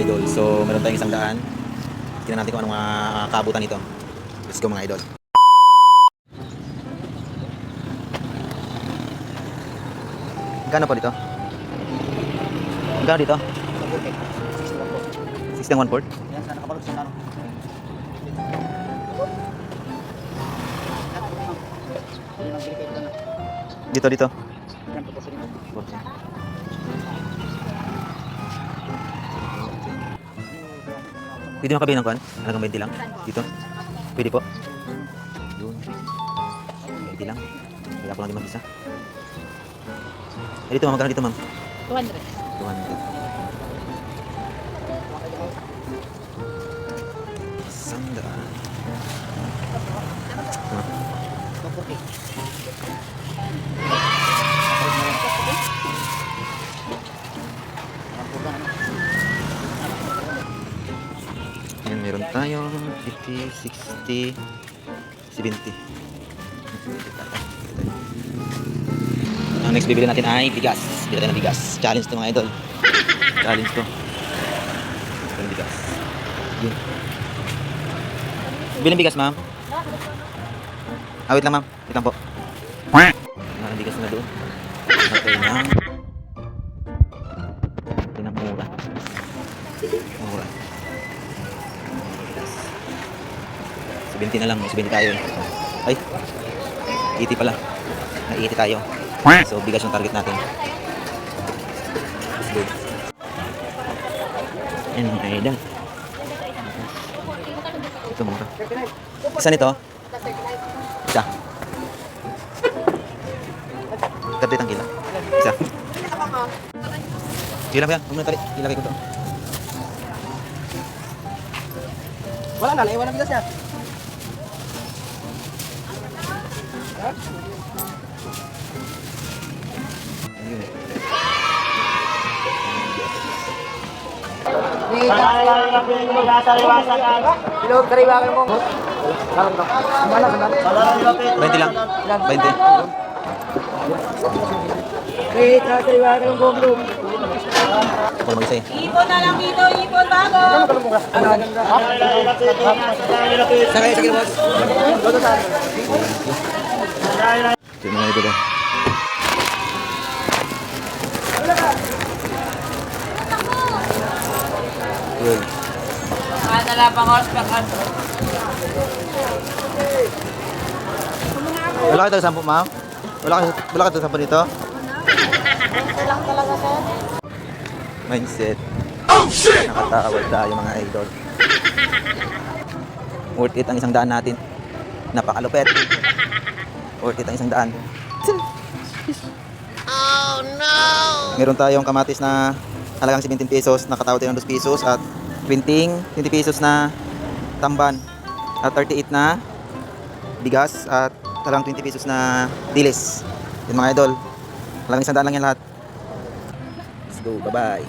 idol. So meron tayong 100. Tingnan natin kung anong kaabutan nito. Let's go mga idol. Gano po dito? Gano dito? 61/4. Yan, sana nakabalog sa laro. Dito. Yan, tapos rin. Pwede makabili ng kuhan? Halagang 20 lang? Dito? Pwede po? Yun. 20 lang. Kaya ko lang din mag-isa. Dito ma'am, magkano dito ma'am? 200. 200. Sandaan. Ayan, meron tayong 50, 60, 70. Ang next bibili natin ay bigas. Bili tayo ng bigas. Challenge to mga idol. Challenge to. Ito yung bigas. Yun. Bili ng bigas ma'am. Wait lang ma'am. Wait lang po. Ang bigas na doon. Okay na. Ito na mura. Mura. 70 na lang. 70 tayo. Ay. 80 pala. Na 80 tayo. So bigas yung target natin. Let's go. Ayan mga idol. Ito mura. Isa nito? Isa. 30 ang kilo. Isa. Kila ba yan? Huwag mo na tali. Ilagay ko ito. Wala na, naiwan ang bigas niya. Ayun. Bilog, kariwa ka mo. 20 lang. 20. Eh, kariwa ka mo, bro. Ako mag-isa eh. Ipon na lang dito, ipon bago. Sige, boss. Ito yung mga idol. Yun. Madala pang hospital. Wala kayo taga-sampo ma'am? Wala kayo taga-sampo dito? Lang talaga sir. Mindset. Oh shit! Nakatawad tayo mga idol. Worth it ang 100 natin. Napakalupet. Worth it ang 100. Oh no! Meron tayong kamatis na halagang 17 pesos, nakatawad tayo ng 2 pesos at 20 pesos na tamban at 38 na bigas at halagang 20 pesos na dilis. Yun mga idol. Halagang 100 lang yan lahat. Let's go. Bye-bye.